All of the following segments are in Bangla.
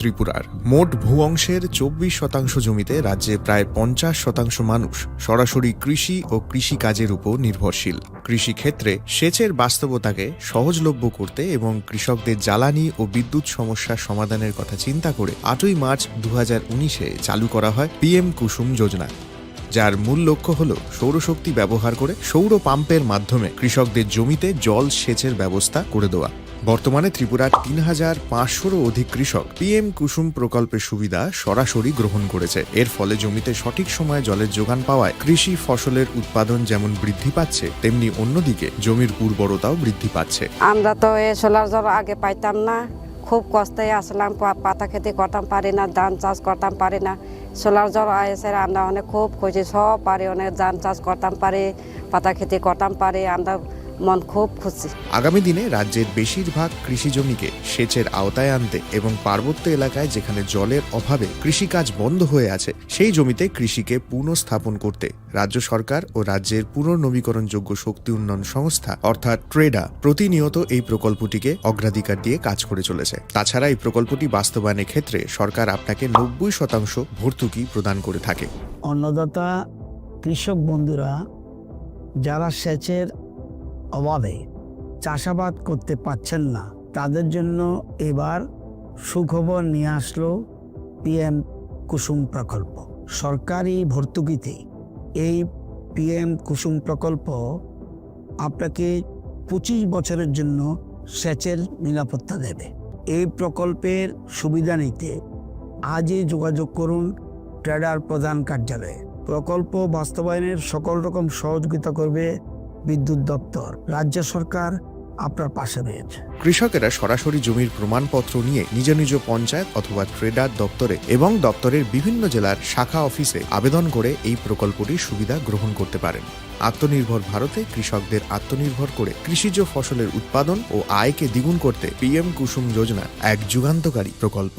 ত্রিপুরার মোট ভূ অংশের ২৪% জমিতে রাজ্যে প্রায় ৫০% মানুষ সরাসরি কৃষি ও কৃষিকাজের উপর নির্ভরশীল। কৃষিক্ষেত্রে সেচের বাস্তবতাকে সহজলভ্য করতে এবং কৃষকদের জ্বালানি ও বিদ্যুৎ সমস্যার সমাধানের কথা চিন্তা করে ৮ই মার্চ ২০১৯-এ চালু করা হয় PM কুসুম যোজনা, যার মূল লক্ষ্য হল সৌরশক্তি ব্যবহার করে সৌর পাম্পের মাধ্যমে কৃষকদের জমিতে জল সেচের ব্যবস্থা করে দেওয়া। বর্তমানে ত্রিপুরার ৩,৫০০-রও অধিক কৃষক PM কুসুম প্রকল্পের সুবিধা সরাসরি গ্রহণ করেছে। এর ফলে জমিতে সঠিক সময়ে জলের যোগান পাওয়ায় কৃষি ফসলের উৎপাদন যেমন বৃদ্ধি পাচ্ছে, তেমনি অন্যদিকে জমির উর্বরতাও বৃদ্ধি পাচ্ছে। আমরা তো এই সোলার জল আগে পাইতাম না, খুব কষ্টে আসলাম, পাতা খেতে করতাম পারি না, ধান চাষ করতাম পারি না। সোলার জল এসে আমরা অনেক খুব খুশি, সব পারি, অনেক ধান চাষ করতাম পারি, পাতা খেতে করতাম পারি, আমরা মন খুব খুশি। আগামী দিনে রাজ্যের বেশিরভাগ কৃষি জমিকে সেচের আওতায় আনতে এবং পার্বত্য এলাকায় যেখানে জলের অভাবে কৃষিকাজ বন্ধ হয়ে আছে, সেই জমিতে কৃষিকে পুনঃস্থাপন করতে রাজ্য সরকার ও রাজ্যের পুনর্নবীকরণযোগ্য শক্তি উন্নয়ন সংস্থা অর্থাৎ ট্রেডা প্রতিনিয়ত এই প্রকল্পটিকে অগ্রাধিকার দিয়ে কাজ করে চলেছে। তাছাড়া এই প্রকল্পটি বাস্তবায়নের ক্ষেত্রে সরকার আপনাকে ৯০% ভর্তুকি প্রদান করে থাকে। অন্নদাতা কৃষক বন্ধুরা যারা সেচের অভাবে চাষাবাদ করতে পারছেন না, তাদের জন্য এবার সুখবর নিয়ে আসলো PM কুসুম প্রকল্প। সরকারি ভর্তুকিতে এই PM কুসুম প্রকল্প আপনাকে ২৫ বছরের জন্য সেচের নিরাপত্তা দেবে। এই প্রকল্পের সুবিধা নিতে আজই যোগাযোগ করুন ট্রেডার প্রধান কার্যালয়ে। প্রকল্প বাস্তবায়নের সকল রকম সহযোগিতা করবে বিদ্যুৎ দপ্তর। রাজ্য সরকার আপনার পাশে রয়েছে। কৃষকেরা সরাসরি জমির প্রমাণপত্র নিয়ে নিজ নিজ পঞ্চায়েত অথবা ট্রেডার দপ্তরে এবং দপ্তরের বিভিন্ন জেলার শাখা অফিসে আবেদন করে এই প্রকল্পটির সুবিধা গ্রহণ করতে পারেন। আত্মনির্ভর ভারতে কৃষকদের আত্মনির্ভর করে কৃষিজ ফসলের উৎপাদন ও আয়কে দ্বিগুণ করতে PM কুসুম যোজনা এক যুগান্তকারী প্রকল্প।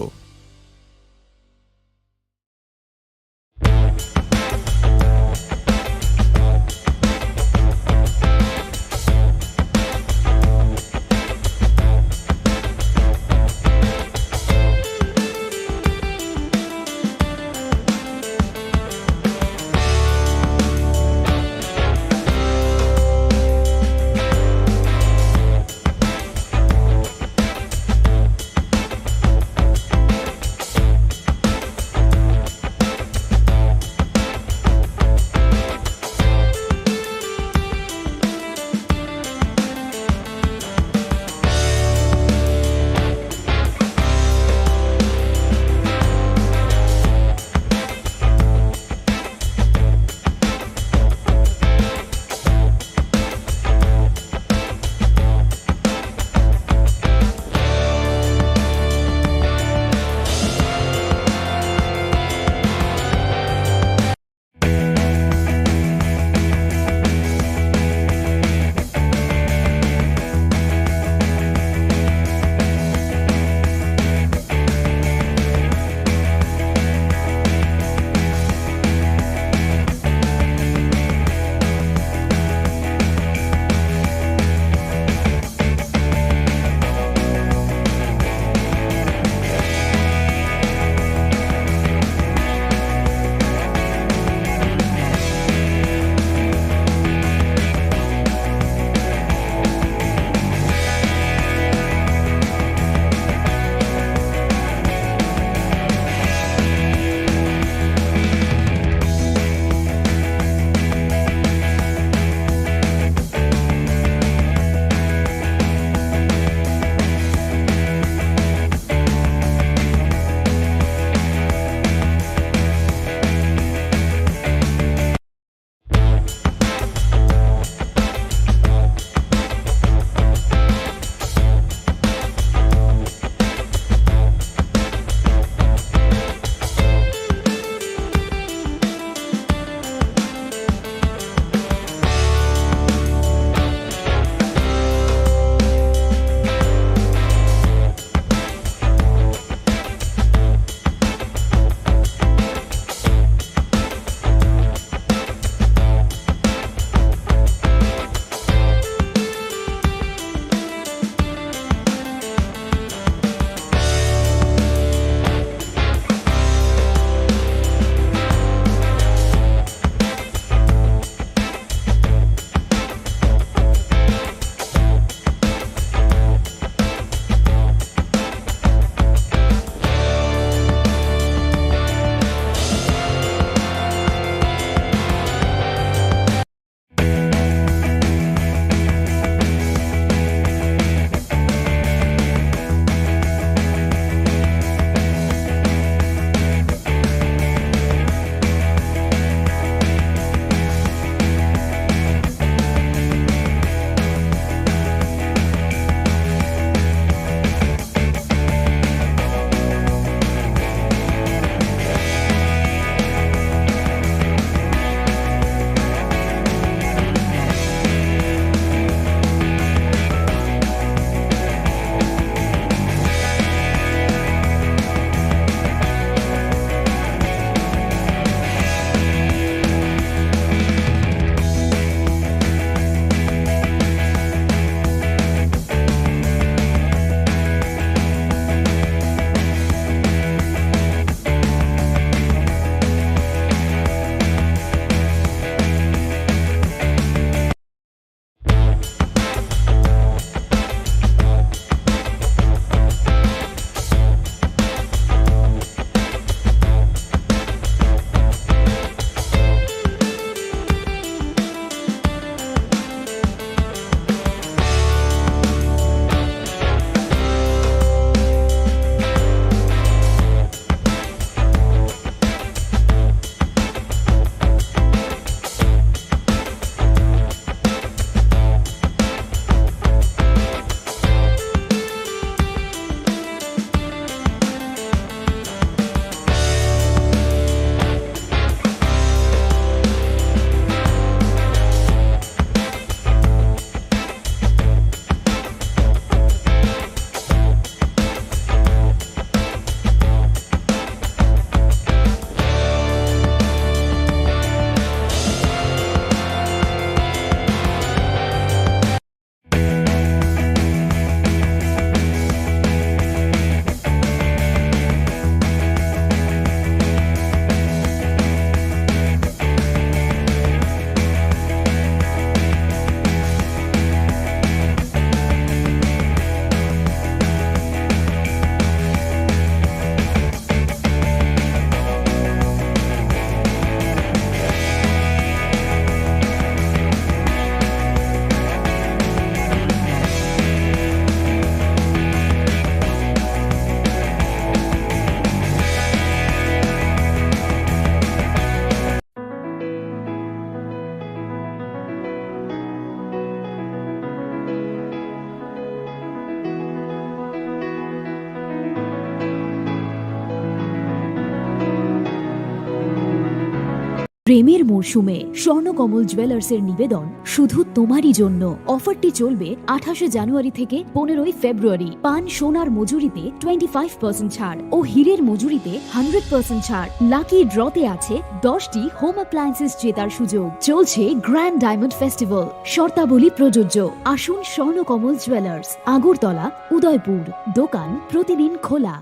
প্রেমের মরশুমে স্বর্ণকমল জুয়েলার্সের নিবেদন শুধু তোমারই জন্য। অফারটি চলবে 28 জানুয়ারি থেকে 15 ফেব্রুয়ারি। পান সোনার মজুরিতে 25% ছাড় ও হীরের মজুরিতে 100% ছাড়। লাকি ড্রতে আছে 10টি হোম অ্যাপ্লায়েন্সেস জেতার সুযোগ। চলছে গ্র্যান্ড ডায়মন্ড ফেস্টিভ্যাল, শর্তাবলী প্রযোজ্য। আসুন স্বর্ণকমল জুয়েলার্স, আগরতলা, উদয়পুর। দোকান প্রতিদিন খোলা।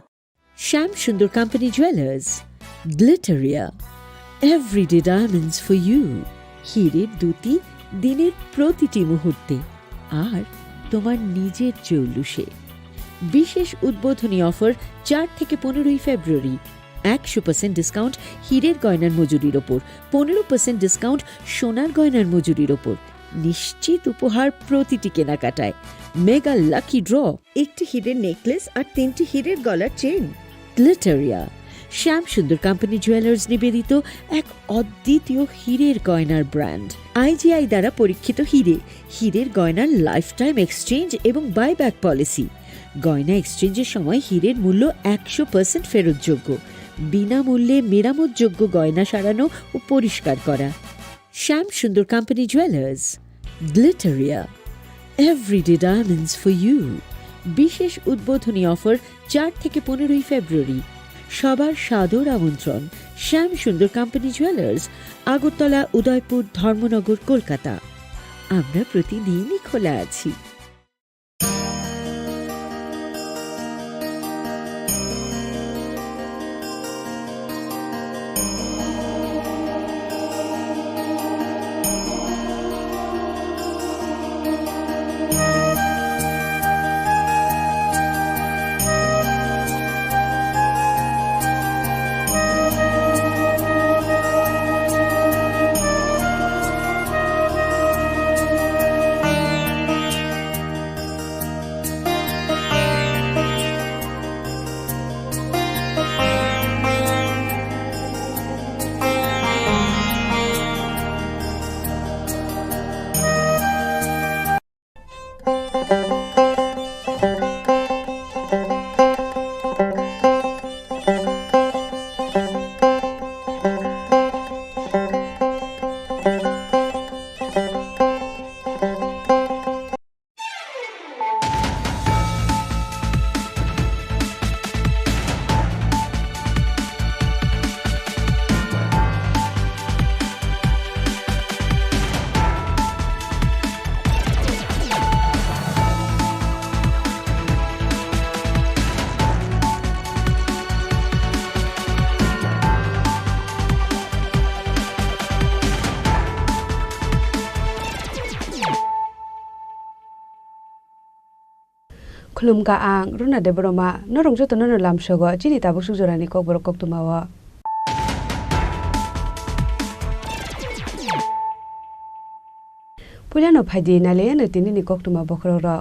Shyam Sundar company jewellers, Glitteria, everyday diamonds for you. হীরের দ্যুতি দিনের প্রতিটি মুহূর্তে আর তোমার নিজের জৌলুসে। বিশেষ উদ্বোধনী অফার 4 থেকে 15 ফেব্রুয়ারি। 100% ডিসকাউন্ট হীরের গয়নার মজুরির ওপর, 15% ডিসকাউন্ট সোনার গয়নার মজুরির ওপর। নিশ্চিত উপহার প্রতিটি কেনাকাটায়। মেগা লাকি ড্র, একটি হীরের নেকলেস আর 3টি হীরের গলার চেন। গ্লিটারিয়া, শ্যাম সুন্দর কোম্পানি জুয়েলার্স নিবেদিত এক অদ্বিতীয় হীরের গয়নার ব্র্যান্ড। আইজিআই দ্বারা পরীক্ষিত হীরে, হীরের গয়নার লাইফ টাইম এক্সচেঞ্জ এবং বাইব্যাক পলিসি। গয়না এক্সচেঞ্জের সময় হীরের মূল্য 100% ফেরতযোগ্য। বিনামূল্যে মেরামতযোগ্য গয়না সারানো ও পরিষ্কার করা। Shyam Sundar company jewellers, Glitteria, everyday diamonds for you. বিশেষ উদ্বোধনী অফার 4 থেকে 15 ফেব্রুয়ারি। সবার সাদর আমন্ত্রণ। শ্যাম সুন্দর কোম্পানি জুয়েলার্স, আগরতলা, উদয়পুর, ধর্মনগর, কলকাতা। আমরা প্রতিদিনই খোলা আছি। Khulumka ang runa de broma norong joto no lam shogo chini tabu sujorani kokborok koktumawa Pulano phadi nale na tinini koktuma bokrora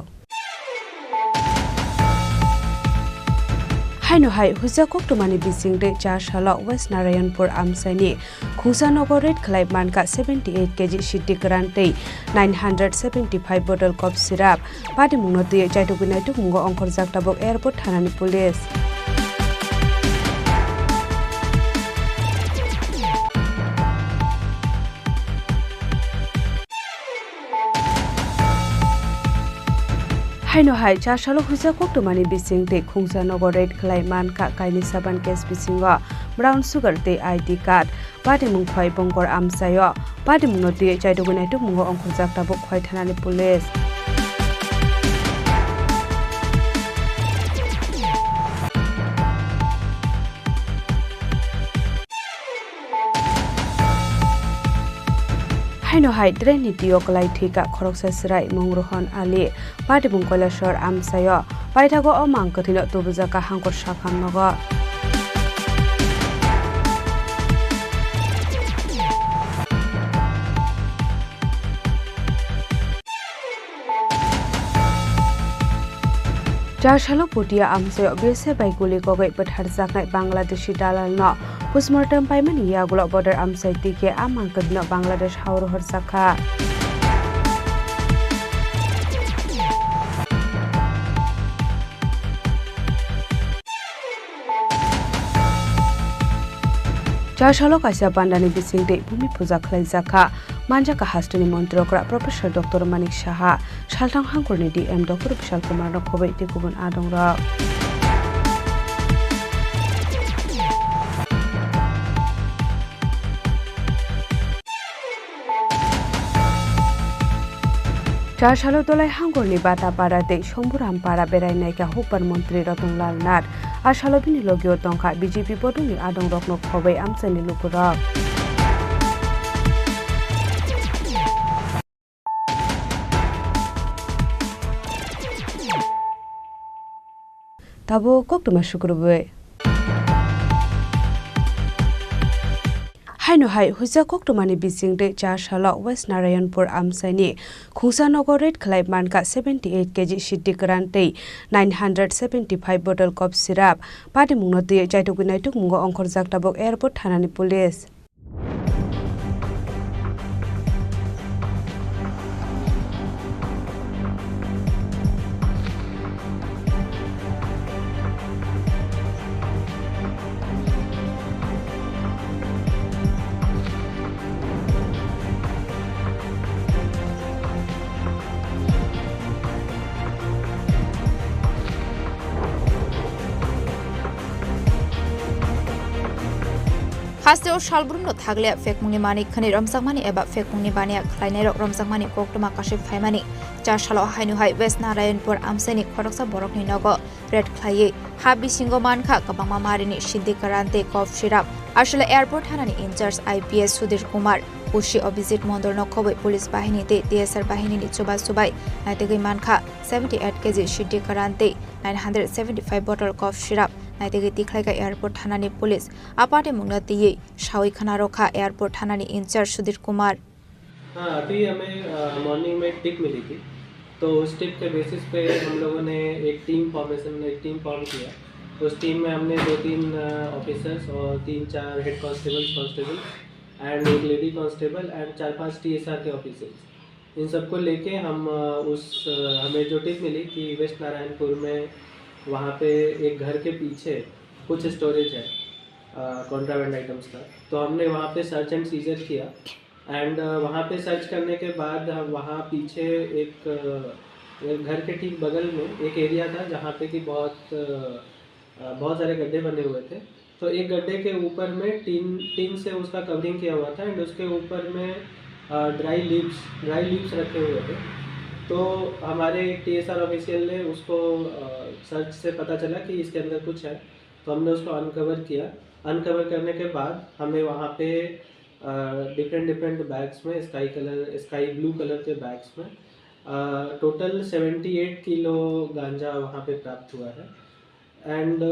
Haino hai huja koktumani bisingde 4 sala West Narayanpur Amsaini Khusanogo red khlai manka 78 kg shiti grante 975 bottle cough syrup pati mungnote chaituguna tumungo onkor jaktabok airport thanani police Haino hai 4 sala huja koktumani bisingde Khusanogo red khlai manka kaini saban case bisingo brown sugar te ID card pati mung khoi bongkor amsayo pati mungnote chaituguna tumungo onkor jaktabok khoi thanani police Haino hai dreni tiok lai thika khoroksa sirai mongrohon ali pati bung koilashor amsayo paithago omang kathino tubujaka hangkor sakham nogo Jashalo putia amsayo bese bai guli kogai pathar jaknai Bangladeshi dalal no postmortem paimani yagulo border amsai tike amang kadno Bangladesh haurohor sakha Charshalo kaisa pandani bisingde bumi puja khlaijaka manjaka hastani montrokra Professor Dr. Manik Saha Saltang Hangkurni DM Dr. Vishal Kumar no khobai te kubun adongra Charshalo dolai Hangkurni bata parate Shomburam para berai naika hukbar mantri Ratonglal Nath Ashalo bini logio tongkha BJP bodungni adongrok no khobai amsani lupura Tabo koktuma shukrube Haino hai huja koktumani bisingde Charshalo West Narayanpur Amsaini Khungsanogor Red Khlaib Manka 78 kg shiddi grante 975 bottle cough syrup pati mungno te jaitugunai tuk mungo ongkhor jaktabok airport thanani police Hasteo shalbrumno thagle fekmungni mani khani ramsakmani eba fekmungni bania khlainai rok ramsakmani koktuma kashif phaimani Charshalo hainu hai West Narayanpur Amsani Khoroksa Borokni nogo red khlaiye habi singo mankha kabangma marini shiddi karante cough syrup Ashla airport hanani in-charge IPS Sudhir Kumar Pushi Abhijit Mondor no khobai police bahini te DSR bahini ni subai naitegi mankha 78 kg shiddi karante 975 bottle cough syrup naitegi tikhlaika airport thanani police apate mungnati shawi khana rokha airport thanani in-charge Sudhir Kumar हाँ अभी हमें मॉर्निंग में टिप मिली थी तो उस टिप के बेसिस पे हम लोगों ने एक टीम फॉर्म किया उस टीम में हमने 2-3 ऑफिसर्स और 3-4 हेड कांस्टेबल एंड एक लेडी कांस्टेबल एंड 4-5 TSR के ऑफिसर्स इन सबको लेके हम हमें जो टिप मिली कि वेस्ट नारायणपुर में वहाँ पे एक घर के पीछे कुछ स्टोरेज है कॉन्ट्राबैंड आइटम्स का तो हमने वहाँ पे सर्च एंड सीजर किया एंड वहाँ पे सर्च करने के बाद हम वहाँ पीछे एक घर के ठीक बगल में एक एरिया था जहाँ पे कि बहुत सारे गड्ढे बने हुए थे तो एक गड्ढे के ऊपर में टीन से उसका कवरिंग किया हुआ था एंड उसके ऊपर में ड्राई लीव्स रखे हुए थे तो हमारे TSR ऑफिशियल ने उसको सर्च से पता चला कि इसके अंदर कुछ है तो हमने उसको अनकवर करने के बाद हमें वहाँ पे डिफरेंट बैग्स में स्काई ब्लू कलर के बैग्स में टोटल 78 किलो गांजा वहाँ पे प्राप्त हुआ है एंड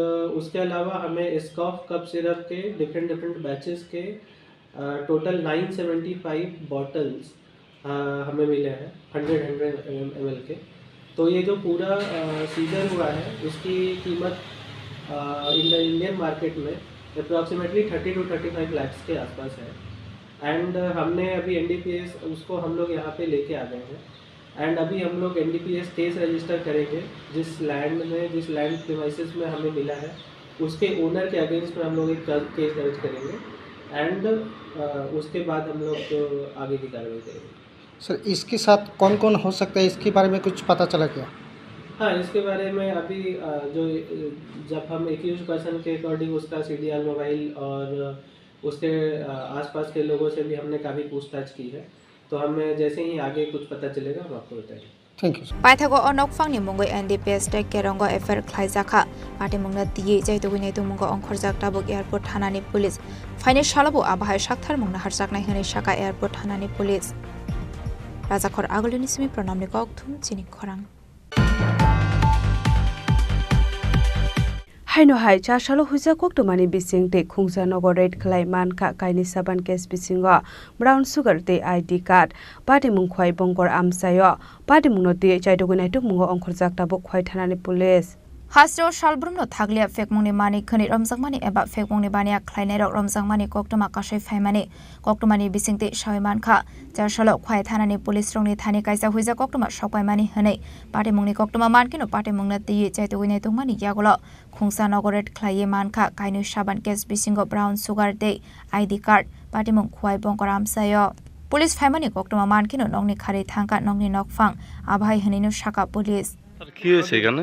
उसके अलावा हमें स्कॉफ कप सिरप के डिफरेंट बैचेस के टोटल 975 बॉटल्स हमें मिले हैं 100 ml के तो ये जो पूरा सीजर हुआ है उसकी कीमत इंडियन मार्केट में अप्रॉक्सीमेटली 30 to 35 लाख के आसपास है एंड हमने अभी NDPS उसको हम लोग यहाँ पे लेके आ गए हैं एंड अभी हम लोग NDPS केस रजिस्टर करेंगे जिस लैंड प्रीमाइसेस में हमें मिला है उसके ओनर के अगेंस्ट में हम लोग एक केस दर्ज करेंगे एंड उसके बाद हम लोग आगे की कार्रवाई करेंगे। सर इसके साथ कौन कौन हो सकता है इसके बारे में कुछ पता चला क्या? हाँ इसके बारे में अभी जो जब हम एक्यूज्ड पर्सन के अकॉर्डिंग उसका CDR मोबाइल और उसके आसपास के लोगों से भी हमने काफ़ी पूछताछ की है तो हमें जैसे ही आगे कुछ पता चलेगा हम आपको बताएंगे। Thank you. पाइथागो अनक फांगनि मुंगै NDPS टेक केरंगो एफआर ख्लाइजाखा पाटे मुंगना तिये जायतुगुनै तुमुंगो अंखर जाकताबक एयरपोर्ट थानानि पुलिस फाइने शालाबो आबाहाय शाकथार मुंगना हारसाकनाय हनै शाका एयरपोर्ट थानानि पुलिस राजाखर आगलनि सिमि प्रणामनि कक्थुम चिनि खरां Haino hai Charshalo huja koktumani bisingte Khungsanogor Red Khlai Manka kaini saban case bisingo brown sugar te ID card pati mungkhwai bongkor amsayo pati mungno te chaitogunai tuk mungo ongkhor jakta bo khwai thanani police Hasteo Shalbrumno Taglia Fekmoni Mani Kani Ramzakmani Eba Fekmoni Bania Kleinero Ramzakmani Koktoma Kashe Faimani Koktomani Bisingti Shawiman Kha Jarshalo Kwai Thanani Police Rongni Thani Kaisa Huiza Koktoma Shokwai Mani Hane Party Mungni Koktoma Mankino Party Mungna Ti Jaitu Wine Tungmani Yagulo Khungsa Nogoret Klaye Manka Kainu Shaban Kes Bisingo Brown Sugar Day ID card Party Mung Kwai Bongkoram Sayo Police Faimani Koktoma Mankino Nongni Khari Thangka Nongni Nokfang Abhai Haninu Shaka Police কি হয়েছে এখানে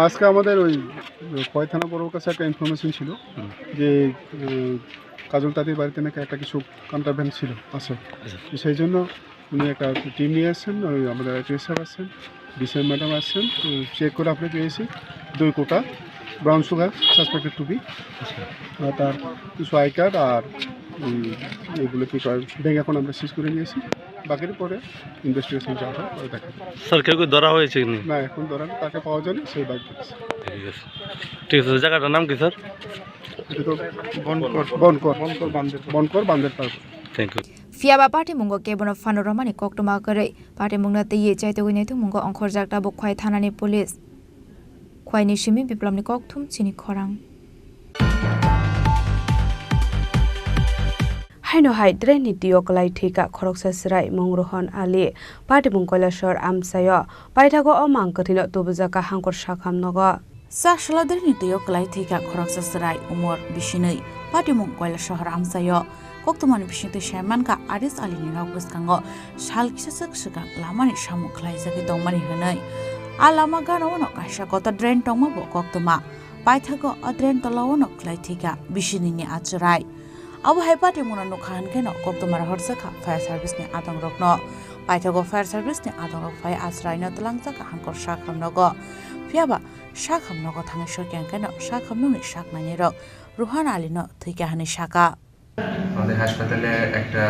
আজকে আমাদের ওই কয় থানা বড়োর কাছে একটা ইনফরমেশন ছিল যে কাজল তাদের বাড়িতে নাকি একটা কিছু কন্ট্রাব্যান্ড ছিল আছে সেই জন্য উনি একটা টিম নিয়ে আসছেন ওই আমাদের আইটিএস সাহেব আসছেন বিসিএম ম্যাডাম আসছেন চেক করে আপনি পেয়েছি 2 কোটা brown sugar suspected to be তার কিছু আই কার্ড আর এগুলো কি ব্যাংক এখন আমরা সিজ করে নিয়েছি বাকির পরে ইনভেস্টিগেশন চালানো হবে দেখা স্যার কেউ ধরা হয়েছে কি না এখন ধরা তাকে পাওয়া যায়নি সেই বাইক ঠিক আছে জায়গাটার নাম কি স্যার এটা তো বনকর বান্দের park thank you Fiaba Party Mungo Kebono Fanoromani Koktoma Gare Party Mungna Ti Jaitu Wine Mungo Onkor Jakta Bo Kwai Thanani Police Kwai Nishimi Biplomni Koktum Chini Khorang Haino hai dreni dioklai thika khoroksa sirai mongrohon ali Party Mungkolashor amsayo paithago omang kathino tubujaka hangkor shakham nogo Sashalader nitiyo klai thika khoroksa sirai umor bishinei Party Mungkolashor amsayo Koktomani bishinte Shermanka Aris Ali ni Rogbuskango Shal kisasak shika lamani shamu klai zaki dongmani hanai Alama gana wono kasha kota drain tongma bo Koktoma paithago adren tolawono klai thika bishini ni achurai Abu hai Party Mungna nukhan keno Koktomar horsaka fire service ni adong rokno paithago fire service ni adong rok fire asrai no tlangjaka hangkor shakham nogo Fiaba shakham nogo thangi shokyan keno shakham nuni shaknani rok Ruhan Ali no thika hani shaka আমাদের হাসপাতালে একটা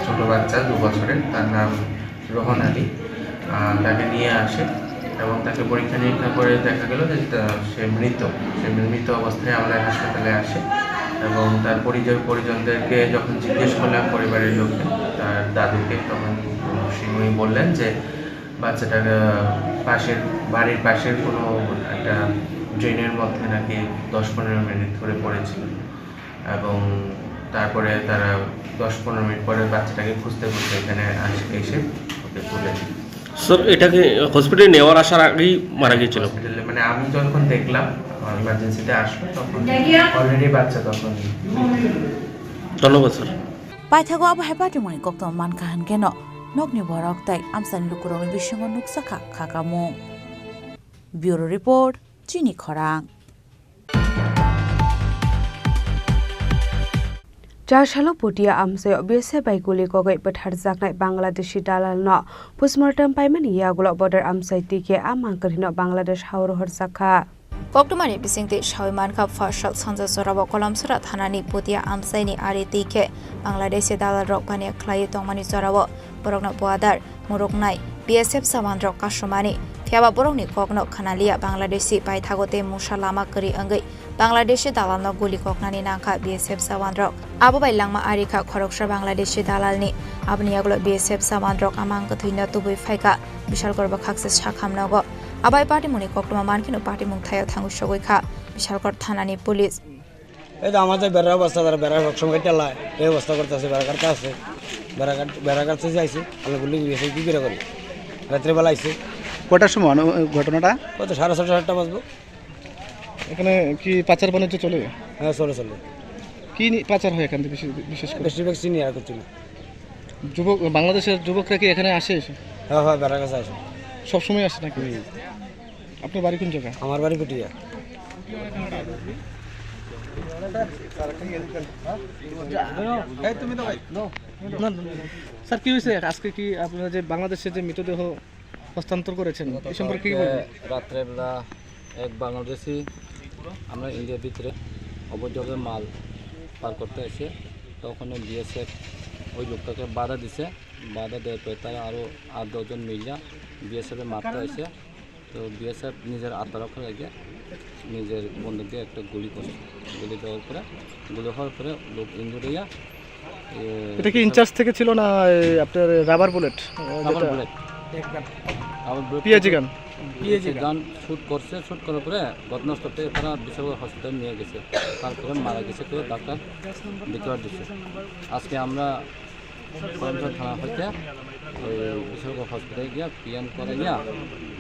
ছোট বাচ্চা 2 বছরের তার নাম রোহন আলী তাকে নিয়ে আসে এবং তাকে পরীক্ষা নিরীক্ষা করে দেখা গেল যে সে মৃত অবস্থায় আমাদের হাসপাতালে আসে এবং তার পরিজনদেরকে যখন জিজ্ঞেস করলাম পরিবারের লোককে তার দাদুকে তখন উনি বললেন যে বাচ্চাটার বাড়ির পাশের কোনো একটা ড্রেনের মধ্যে নাকি 10-15 মিনিট ধরে পড়েছিল এবং তারপরে তারা 10-15 মিনিট পরে বাচ্চাটাকে খুঁজতে এখানে এসে ওকে তুলে স্যার এটাকে হসপিটালে নেওয়ার আসার আগেই মারা গিয়েছিল হসপিটালে মানে আমি যখন দেখলাম ইমার্জেন্সিতে আসলো তখন অলরেডি বাচ্চা তখন ধন্যবাদ sir paithago abu hai Party Mungni Koktoma mankahan keno nokni borok tai amsani lukuroni bishingo nuksaka khakamu Bureau Report Chini Khorang Jarshalo Putia amsayo BSF baiguli kogai pathar jaknai Bangladeshi dalal no postmortem paimani yagulo border amsai tike amang karhino Bangladesh hauro horsakha Koktomani Bisingti Shawiman Kha Fashal Sanja Sorabo Kolamsura Thanani Putia Amsaini Ari Tike Bangladeshi Dalal Rok Bania Klai Tongmani Sorabo Borokna Boadar Moroknai BSF Samandrok Kashomani Fiaba Borokni Kokno Khanalia Bangladeshi Paithagote Mushalama Kari Angai Bangladeshi Dalal no Guli Koknani Nangkha BSF Samandrok Abubai Langma Arika Khoroksha Bangladeshi Dalalni Abniaglo BSF Samandrok Amang Kathina Tubui Faika Bishal Gorba Khakses Shakham Nogo Abai Party Muni Koktoma Mankino Party Mung Thayo Thangu Shogoi Kha Bishalkor Thanani Police এই আমাদের বেড়া অবস্থা তারা বেড়া সবসময় চালায় এই অবস্থা করতেছে বেড়া কাটতে আছে বেড়া কাটতে যাইছে আমি বলি কি করে করি রাত্রেবেলা আইছে কটার সময় ঘটনাটা কত 6:30-7টা বাজবো এখানে কি পাচার বাণিজ্য চলে হ্যাঁ চলে কি পাচার হয় এখান থেকে বিশেষ করে বেশিরভাগ চিনি আর করছি না বাংলাদেশের যুবকরা কি এখানে আসে হ্যাঁ বেড়া কাছে আসে সবসময় আসে নাকি আপনার বাড়ি কোন জায়গা আমার বাড়ি পুটিয়া স্যার কি হয়েছে আজকে কি আপনারা যে বাংলাদেশের যে মৃতদেহ হস্তান্তর করেছেন এই সম্পর্কে কি বলবেন রাত্রেবেলা এক বাংলাদেশি আমরা ইন্ডিয়ার ভিতরে অবৈধভাবে মাল পার করতে এসে তখন বিএসএফ ওই লোকটাকে বাধা দিছে বাধা দেওয়ার পরে তারা আরও 8-10 জন মিলিয়া বিএসএফে মারতে এসে তো বিএসএফ নিজের আত্মরক্ষা লাগে নিজের বন্দুক দিয়ে একটা গুলি করছে গুলি দেওয়ার পরে গুলি হওয়ার পরে লোক ইনজুরি হইয়া এটা কি ইনচার্জ থেকে ছিল না আপনার রাবার বুলেট রাবার বুলেট আবার পিএজি গান পিএজি গান শ্যুট করছে, শ্যুট করার পরে ঘটনাস্থলে তারা বিশাল হসপিটাল নিয়ে গেছে, তারপরে মারা গেছে করে ডাক্তার ডিক্লেয়ার দিচ্ছে। আজকে আমরা কর্মচারী থানা হইতে ওই বিশাল হসপিটালে গিয়া পিএম করে গিয়া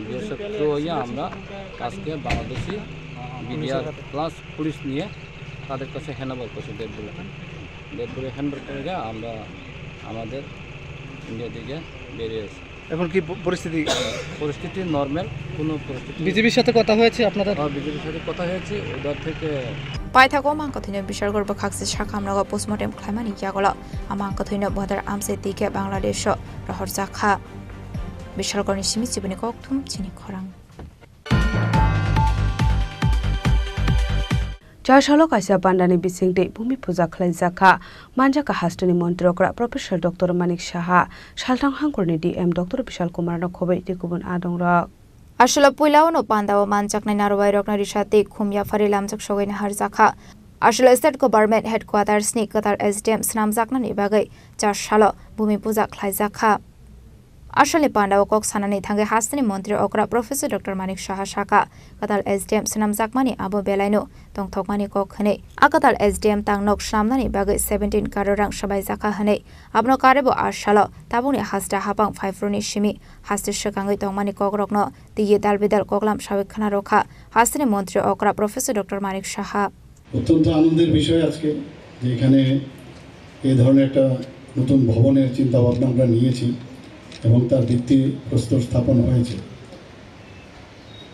বিএসএফ থ্রু হইয়া আমরা আজকে বাংলাদেশি বিডিআর প্লাস পুলিশ নিয়ে তাদের কাছে হ্যান্ডওভার করছি। ডেড বডি হ্যান্ডওভার করে গিয়ে আমরা আমাদের ইন্ডিয়া দিকে বেরিয়ে আসি। এখন কি পরিস্থিতি নর্মাল, কোনো পরিস্থিতি। বিজেপির সাথে কথা হয়েছে আপনাদের? বিজেপির সাথে কথা হয়েছে, ওদের থেকে পাইথাগো মাংকথৈनो বিশাল গর্ব খাকসি শাখামরাগো পোস্টমর্টেম ख्लायमानि यागला मांकथैनो बदर आमसे दिके बांग्लादेश रहर जाखा बिशाल गरनि सिमि सिबनि कक्थुम चिनि खरां चारसालो काइसा बान्दानि बिसिंटे भूमि पूजा खालायजाखा मानजाका हास्टनि मन्त्रिकरा प्रफेसर डक्टर मानिक साहा सालथां हांगरनि डीएम डक्टर विशाल कुमार खबै गुबुन आदंरक आसला पुइलावनो पान्दाव मानजाकनाय नारवाय रकनारि साथे खुमया फारि लामजाक सगैना हारजाखा आसला स्टेट गभर्नमेन्ट हेडक्वार्टार्सनि कतार एसडीएम स्नामजाकनानि बागै चारसालो भूमि पूजा खालायजाखा आसलनि पान्दाव कक सानानि थांगे हास्टनि मन्त्रि अकरा प्रफेसर डक्टर मानिक साहा साका कताल एसडीएम स्नामजाकमानि आबो बेलायनो तंथकमानि कक हनै आकताल एसडीएम तांनक स्नामनानि बागै 17 करोड़ रां सबाय जाखा हनै आबनो कारेबो आसला ताबुनि हास्टा हाबां फाइफ्रोनि सिमि हास्टे सकाङै तंमानि ककरकनो दिये दालबिदाल कगलाम साबिखाना रखा हास्टनि मन्त्रि अकरा प्रफेसर डक्टर मानिक साहा অত্যন্ত আনন্দের বিষয় আজকে যে এখানে এই ধরনের একটা নতুন ভবনের চিন্তা ভাবনা আমরা নিয়েছি এবং তার ভিত্তিপ্রস্তর স্থাপন হয়েছে।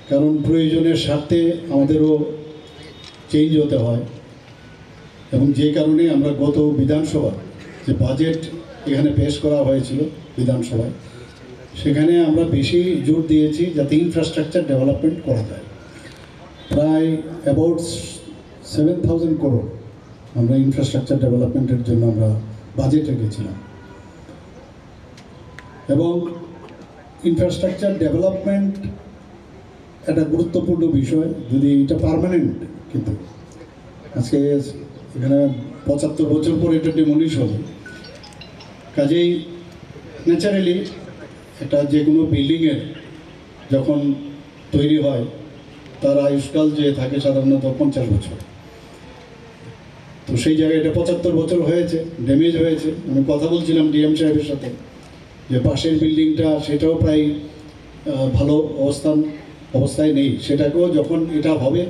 কারণ প্রয়োজনের স্বার্থে আমাদেরও চেঞ্জ হতে হয় এবং যে কারণে আমরা গত বিধানসভা যে বাজেট এখানে পেশ করা হয়েছিল বিধানসভায়, সেখানে আমরা বেশি জোর দিয়েছি যাতে ইনফ্রাস্ট্রাকচার ডেভেলপমেন্ট করা যায়। প্রায় অ্যাবাউট 7,000 করোড় আমরা ইনফ্রাস্ট্রাকচার ডেভেলপমেন্টের জন্য আমরা বাজেট রেখেছিলাম এবং ইনফ্রাস্ট্রাকচার ডেভেলপমেন্ট একটা গুরুত্বপূর্ণ বিষয়। যদি এটা পার্মানেন্ট, কিন্তু আজকে এখানে 75 বছর পরে এটা ডিমলিশ হবে, কাজেই ন্যাচারালি একটা যে কোনো বিল্ডিংয়ের যখন তৈরি হয় তার আয়ুষ্কাল যে থাকে সাধারণত 50 বছর। তো সেই জায়গায় এটা 75 বছর হয়েছে, ড্যামেজ হয়েছে। আমি কথা বলছিলাম ডিএম সাহেবের সাথে যে পাশের বিল্ডিংটা সেটাও প্রায় ভালো অবস্থায় নেই, সেটাকেও যখন এটা হবে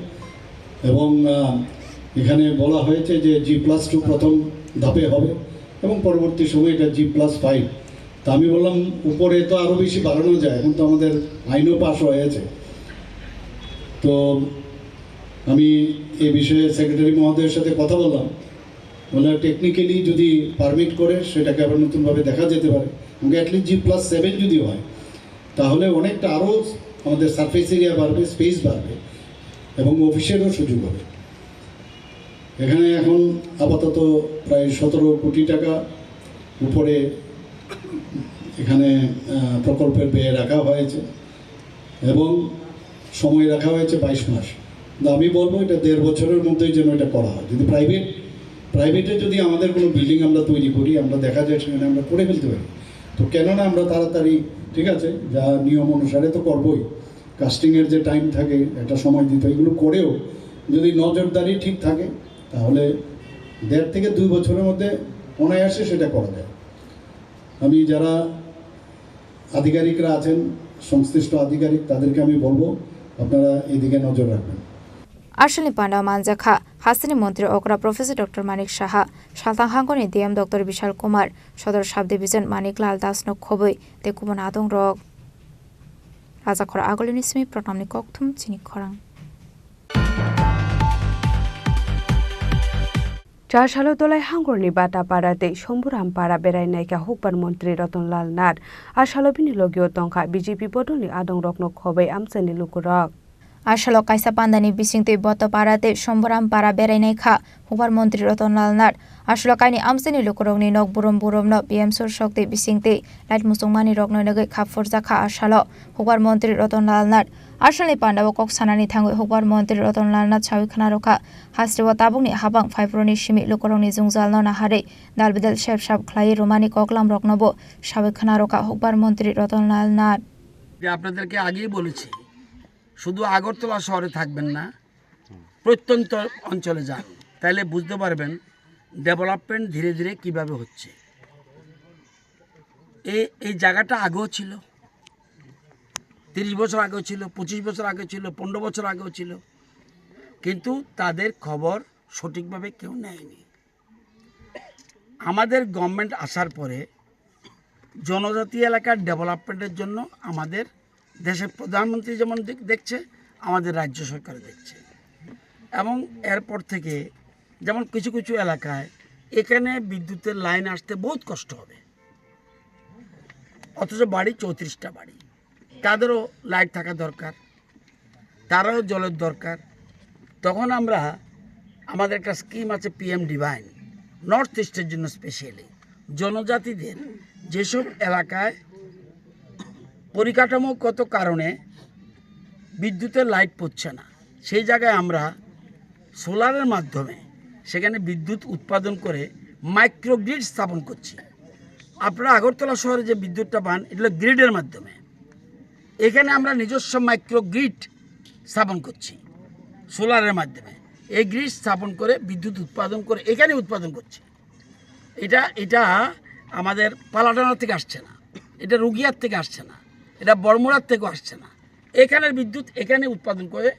এবং এখানে বলা হয়েছে যে G+2 প্রথম ধাপে হবে এবং পরবর্তী সময় এটা G+5। তা আমি বললাম উপরে তো আরও বেশি বাড়ানো যায়, এখন তো আমাদের আইনও পাস হয়েছে। তো আমি এই বিষয়ে সেক্রেটারি মহোদয়ের সাথে কথা বললাম, বলে টেকনিক্যালি যদি পারমিট করে সেটাকে আবার নতুনভাবে দেখা যেতে পারে। আমাকে অ্যাটলিস্ট G+7 যদি হয় তাহলে অনেকটা আরও আমাদের সারফেস এরিয়া বাড়বে, স্পেস বাড়বে এবং অফিসেরও সুযোগ হবে। এখানে এখন আপাতত প্রায় 17 কোটি টাকা উপরে এখানে প্রকল্পের ব্যয় রাখা হয়েছে এবং সময় রাখা হয়েছে 22 মাস। আমি বলবো এটা 1.5 বছরের মধ্যেই যেন এটা করা হয়। যদি প্রাইভেটে যদি আমাদের কোনো বিল্ডিং আমরা তৈরি করি, আমরা দেখা যায় সেখানে আমরা করে ফেলতে পারি। তো কেননা আমরা তাড়াতাড়ি, ঠিক আছে, যা নিয়ম অনুসারে তো করবোই, কাস্টিংয়ের যে টাইম থাকে একটা সময় দিতে, এগুলো করেও যদি নজরদারি ঠিক থাকে তাহলে 1.5 থেকে 2 বছরের মধ্যে অনায়াসে সেটা করা যায়। আমি যারা আধিকারিকরা আছেন, সংশ্লিষ্ট আধিকারিক, তাদেরকে আমি বলবো আপনারা এদিকে নজর রাখবেন। आसलनि पान्डा मानजाखा हास्टनि मन्त्रि अकरा प्रफेसर डक्टर मानिक साहा सालथां हांगरनि डीएम डक्टर विशाल कुमार सदर साब डिभिजन मानिकलाल दासनो खबै ते गुबुन आदं रक राजाखर आगलिनि सिमि प्रथमनि कक्थुम चिनि खरां चारसालो दलाय हांगरनि बाटापाड़ाते शम्भुरामपाड़ा बेरायनायका हुकबार मन्त्रि रतनलाल नाथ आसालो बिनि लगियो तंखा बीजेपी बदलनि आदं रकनो खबै आमसानि लुकुरक आसलो काइसा पान्दानि बिसिंते बतपाड़ाते शम्भुरामपाड़ा बेरायनायखा हुकबार मन्त्रि रतनलाल नाथ आसलो काइनि आमसानि लुकुरकनि नक बुरम बुरमनो पीएम सरसकते बिसिंते लाइट मुसुंमानि रकनो नगै खाफुरजाखा आसलो हुकबार मन्त्रि रतनलाल नाथ आसलनि पान्डाव कक सानानि थाङै हुकबार मन्त्रि रतनलाल नाथ साबिखाना रखा हास्टेव ताबुंनि हाबां फाइफ्रोनि सिमि लुकुरकनि जुंजालनो नाहारै दालबिदाल सेब साब ख्लायै रुमानि ककलाम रकनोबो साबिखाना रखा हुकबार मन्त्रि रतनलाल नाथ যে আপনাদেরকে আগেই বলেছি, শুধু আগরতলা শহরে থাকবেন না, প্রত্যন্ত অঞ্চলে যান, তাহলে বুঝতে পারবেন ডেভেলপমেন্ট ধীরে ধীরে কিভাবে হচ্ছে। এই জায়গাটা আগেও ছিল, 30 বছর আগেও ছিল, 25 বছর আগেও ছিল, 15 বছর আগেও ছিল, কিন্তু তাদের খবর সঠিকভাবে কেউ নেয়নি। আমাদের গভর্নমেন্ট আসার পরে জনজাতি এলাকার ডেভেলপমেন্টের জন্য আমাদের দেশের প্রধানমন্ত্রী যেমন দেখছে, আমাদের রাজ্য সরকার দেখছে। এবং এরপর থেকে যেমন কিছু কিছু এলাকায় এখানে বিদ্যুতের লাইন আসতে বহুত কষ্ট হবে, অথচ বাড়ি 34টা বাড়ি, তাদেরও লাইট থাকা দরকার, তারাও জলের দরকার। তখন আমরা আমাদের একটা স্কিম আছে PM ডিভাইন, নর্থ ইস্টের জন্য স্পেশালি জনজাতিদের যেসব এলাকায় পরিকাঠামোগত কারণে বিদ্যুতের লাইট পড়ছে না, সেই জায়গায় আমরা সোলারের মাধ্যমে সেখানে বিদ্যুৎ উৎপাদন করে মাইক্রোগ্রিড স্থাপন করছি। আপনারা আগরতলা শহরে যে বিদ্যুৎটা পান, এগুলো গ্রিডের মাধ্যমে, এখানে আমরা নিজস্ব মাইক্রোগ্রিড স্থাপন করছি সোলারের মাধ্যমে। এই গ্রিড স্থাপন করে বিদ্যুৎ উৎপাদন করে এখানে উৎপাদন করছি। এটা আমাদের পালাটানা থেকে আসছে না, এটা রুগিয়ার থেকে আসছে না, এটা বড়মুড়ার থেকেও আসছে না। এখানের বিদ্যুৎ এখানে উৎপাদন করে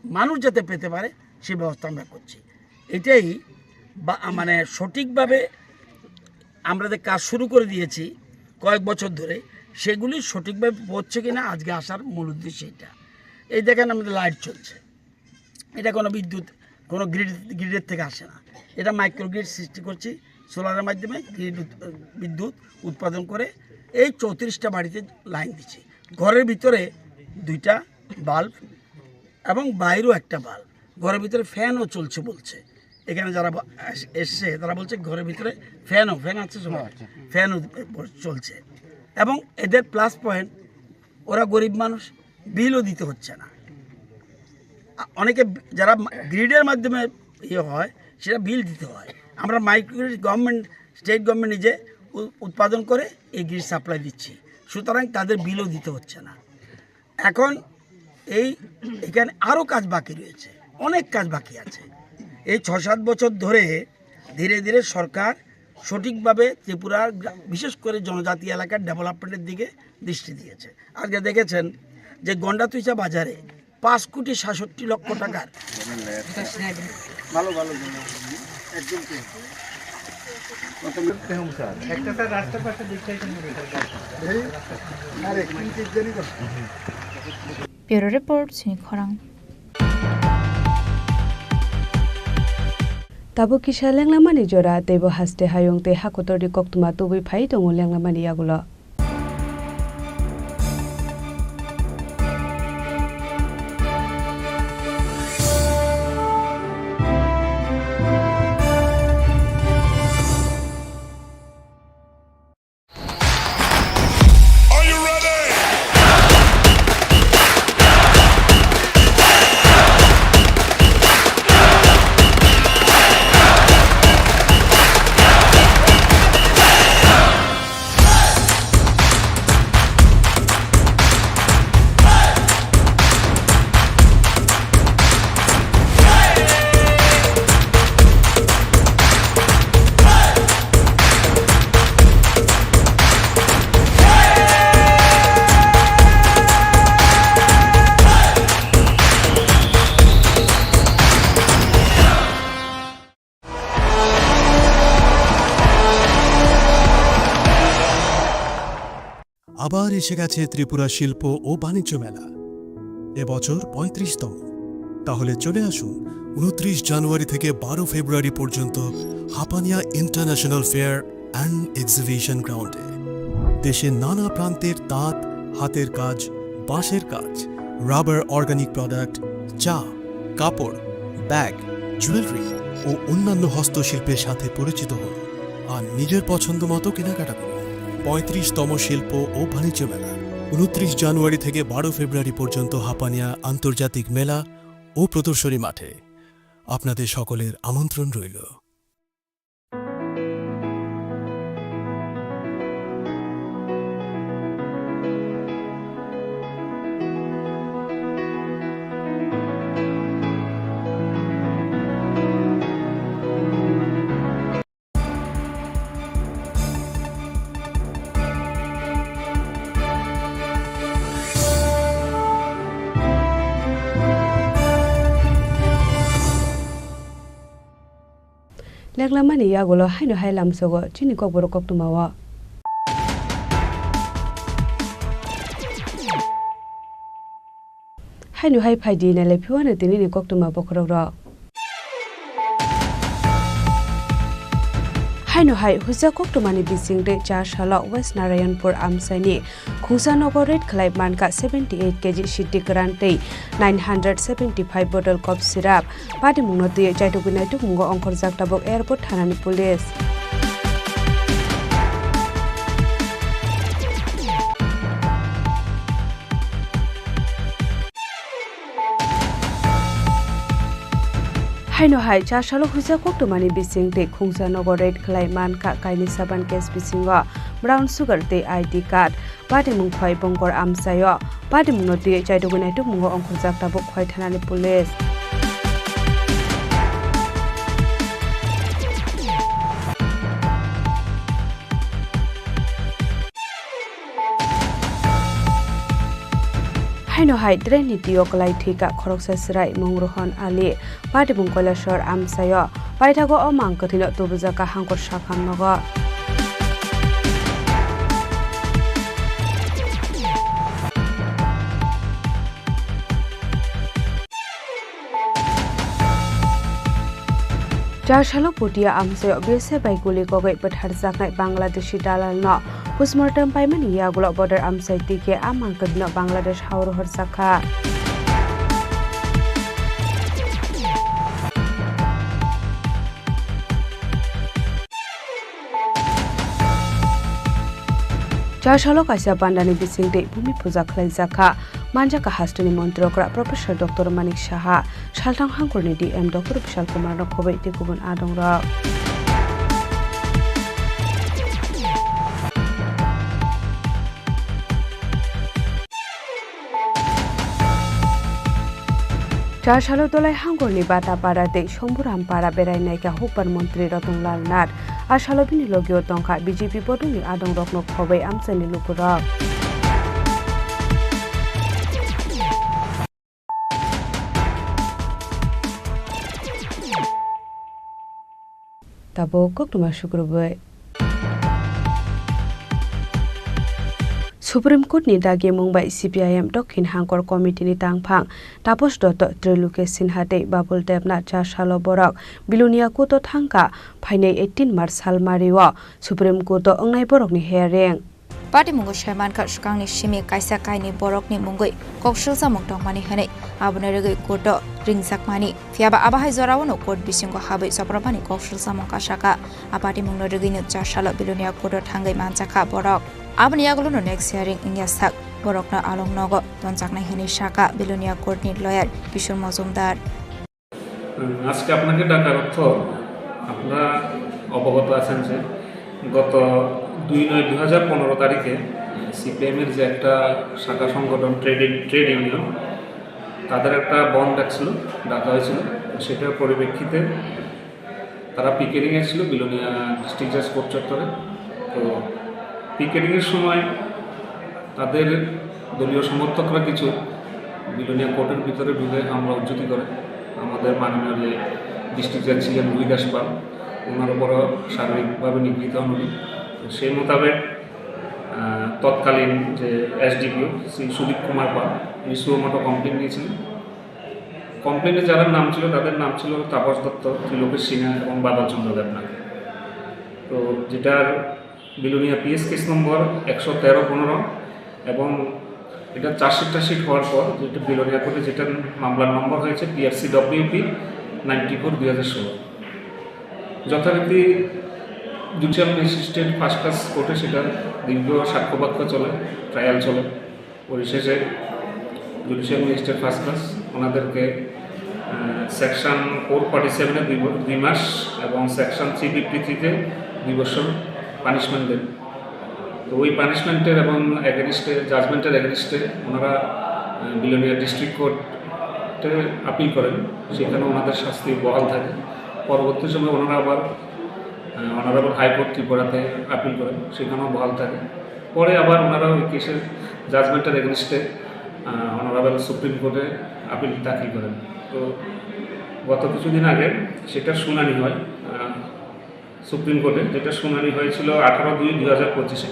মানুষ যাতে পেতে পারে সেই ব্যবস্থা আমরা করছি। এটাই মানে সঠিকভাবে আমরা যে কাজ শুরু করে দিয়েছি কয়েক বছর ধরে, সেগুলি সঠিকভাবে পড়ছে কিনা আজকে আসার মূল উদ্দেশ্য এটা। এই দেখেন আমাদের লাইট চলছে, এটা কোনো বিদ্যুৎ কোনো গ্রিডের থেকে আসে না, এটা মাইক্রোগ্রিড সৃষ্টি করছি সোলারের মাধ্যমে, বিদ্যুৎ উৎপাদন করে এই 34টা বাড়িতে লাইন দিচ্ছি। ঘরের ভিতরে 2টা বাল্ব এবং বাইরেও একটা বাল্ব, ঘরের ভিতরে ফ্যানও চলছে বলছে। এখানে যারা এসছে তারা বলছে ঘরের ভিতরে ফ্যান আছে, সময় ফ্যানও চলছে। এবং এদের প্লাস পয়েন্ট, ওরা গরিব মানুষ, বিলও দিতে হচ্ছে না। অনেকে যারা গ্রিডের মাধ্যমে হয় সেটা বিল দিতে হয়, আমরা মাইক্রোগ্রিড গভর্নমেন্ট স্টেট গভর্নমেন্ট নিজে উৎপাদন করে এই গ্রিড সাপ্লাই দিচ্ছি, সুতরাং তাদের বিলও দিতে হচ্ছে না। এখন এখানে আরও কাজ বাকি রয়েছে, অনেক কাজ বাকি আছে। এই 6-7 বছর ধরে ধীরে ধীরে সরকার সঠিকভাবে ত্রিপুরার বিশেষ করে জনজাতি এলাকার ডেভেলপমেন্টের দিকে দৃষ্টি দিয়েছে। আজকে দেখেছেন যে গন্ডাতুইচা বাজারে 5,67,00,000 টাকার ব্যুরো রিপোর্ট চিনি খরাং। Tabo kisha lenglamani jora tebo haste hayong te hakotori koktuma tubi phai tongo lenglamani yagulo. আবার এসে গেছে ত্রিপুরা শিল্প ও বাণিজ্য মেলা, এবছর 35তম। তাহলে চলে আসুন 29 জানুয়ারি থেকে 12 ফেব্রুয়ারি পর্যন্ত Hapania international fair and exhibition গ্রাউন্ডে। দেশের নানা প্রান্তের তাঁত, হাতের কাজ, বাঁশের কাজ, রাবার অর্গানিক প্রোডাক্ট, চা, কাপড়, ব্যাগ, জুয়েলারি ও অন্যান্য হস্তশিল্পের সাথে পরিচিত হন আর নিজের পছন্দ মতো কেনাকাটা করুন। 35তম শিল্প ও বাণিজ্য মেলা 29 জানুয়ারি থেকে 12 ফেব্রুয়ারি পর্যন্ত হাপানিয়া আন্তর্জাতিক মেলা ও প্রদর্শনী মাঠে। আপনাদের সকলের আমন্ত্রণ রইল। লেগলামানি ইয়াগুলো হাইনো হাই লামসগো চিনি ককবরক কক্তমাওয়া হাইনো হাই ফাইদি নালে ফিওয়ানো তিনি কক্তমা বখরক র হাইনো হাই হুজা কক্তমানি বিসিংদে 4 সালা ওয়েস্ট নারায়ণপুর আমসাইনি খুসানগর রেড খলাই মানকা 78 কেজি সিটি গ্রান্টে 975 বটল কফ সিরাপ পাটি মুংনতি চাইটুকুনাই টুকুঙ্গো অংখর জাকটাবক এয়ারপোর্ট থানানি পুলিশ হাইনো হাই 4 সালো হুজা কক্তমানি বিসিংতে খুসানগর রেড খলাই মানকা কাইনি সাবান কেস বিসিংও ব্রাউন সুগার তে আইডি কার্ড পাটি মুং খয় বংকর আমসাयो পাটি মুংনতি চাইটুকুনাই টুকুঙ্গো অংখর জাকটাবক খয় থানানি পুলিশ হাইনো হাই ট্রেন নীতিও কলাই ঠিকা খরকসা সিরাই মংরোহন আলী পাটিবুং কৈলাসর আমসায় পাইথাগো অমাং কথিন তবুজাকা হাঙ্কর সাফাং নগ चार सालों पुटिया आमसे बेसे बाइकुली गगै पठार जानाय बांग्लादेशी दालाल न पोस्टमार्टम पाइमान यागुल बॉर्डर आमसाइ टिके आमांकन बांग्लादेश हावरहर साखा चार सालों कासिया बान्दानि बिसिंदे भूमि पूजा खलाई जाखा मानजाका हास्टनि मन्त्रकरा प्रोफेसर डॉक्टर मानिक साहा सालथां हांखरनि डीएम डॉक्टर विशाल कुमार नखबै टिकुबुन आदंर चार सालों दलाई हांगरनि बाटापाड़ाते शम्भुरामपाड़ा बेरायनायका हुकबार मन्त्री रतनलाल नाथ আর সালবিনি লগিও তংখা বিজেপি বদলি আদং রকন খबै আমসানি লুকুরা তাবো কক্তমা শুক্রবার সুপ্রিম কোর্টनि दागे मुंबाइ सीपीआईएम दक्षिण हांकर कमिटिनि तांफां तापस दत्त त्रिलोकेश सिन्हाते बाबुल देबना 4 सालो बरक बिलुनिया कोर्ट थांका फाइनै 18 मार्च सालमारिओ सुप्रीम कोर्ट अंगनाय बरकनि हेयारिं पार्टी मुंगो शैमान का सुकांगनि सिमी कायसा कायनि बरकनि मुंगै कौशल सामंगटं मानि हनै आबुने रगै कोर्ट रिंजाकमानि फियाबा आबाहाय जरावनो कोर्ट बिसिंगो हाबै सप्रमानि कौशल सामंग कासाका आपाटी मुंगनो रगैनो 4 सालो बिलुनिया कोर्ट थांगै मानजाका बरक आबनि यागुलनो नेक्स्ट हियरिं इंडिया साक बरकना आलं नगो तनजाकनाय हनै शाका बिलुनिया कोर्टनि लयार किशोर मजुमदार আজকে আপনাকে ডাকার অর্থ আপনারা অবগত আছেন যে গত 2/9/2015 তারিখে সিপিএমের যে একটা শাখা সংগঠন ট্রেড ইউনিয়ন তাদের একটা বন্ধ ডাকা হয়েছিল সেটার পরিপ্রেক্ষিতে তারা পিকেটিংয়ে ছিল বিলোনিয়া ডিস্ট্রিক্ট জাজ কোর্ট চত্বরে তো পিকেটিংয়ের সময় তাদের দলীয় সমর্থকরা কিছু বিলোনিয়া কোর্টের ভিতরে ঢুকে হামলা উজ্জুতি করে আমাদের মাননীয় যে ডিস্ট্রিক্ট জাজ ছিলেন রুই দাস পাল ওনার উপরও শারীরিকভাবে নিগৃহীত হন উনি সেই মোতাবেক তৎকালীন যে এসডিপিও শ্রী সুদীপ কুমার পাল উনি সুমোটো কমপ্লেন নিয়েছিলেন কমপ্লেনে যারা নাম ছিল তাদের নাম ছিল তাপস দত্ত ত্রিলোকেশ সিনহা এবং বাদল চন্দ্র দেবনাথ তো যেটার বিলুনিয়া পিএস কেস নম্বর 113-15 এবং এটা চার্জশিট হওয়ার পর যেটা বিলুনিয়া কোর্টে যেটার মামলার নম্বর হয়েছে পিআরসি ডব্লিউপি 94/2016 যথারীতি জুডিশিয়াল ম্যাজিস্ট্রেট ফার্স্ট ক্লাস কোর্টে সেটা দীর্ঘ সাক্ষ্যবাক্য চলে ট্রায়াল চলে পরিশেষে জুডিশিয়াল ম্যাজিস্ট্রেট ফার্স্ট ক্লাস ওনাদেরকে সেকশন 447-এ 2 মাস এবং সেকশন 353-তে 2 বছর পানিশমেন্ট দেন তো ওই পানিশমেন্টের এবং জাজমেন্টের এগেনিস্টে ওনারা বিলোনিয়া ডিস্ট্রিক্ট কোর্টে আপিল করেন সেখানে ওনাদের শাস্তি বহাল থাকে পরবর্তী সময় ওনারা আবার অনারেবল হাইকোর্ট ত্রিপুরাতে আপিল করেন সেখানেও বহাল থাকে পরে আবার ওনারা ওই কেসের জাজমেন্টের এগেনিস্টে অনারেবল সুপ্রিম কোর্টে আপিল দাখিল করেন তো গত কিছুদিন আগে সেটার শুনানি হয় সুপ্রিম কোর্টে, যেটা শুনানি হয়েছিল 18/2/2025-এ।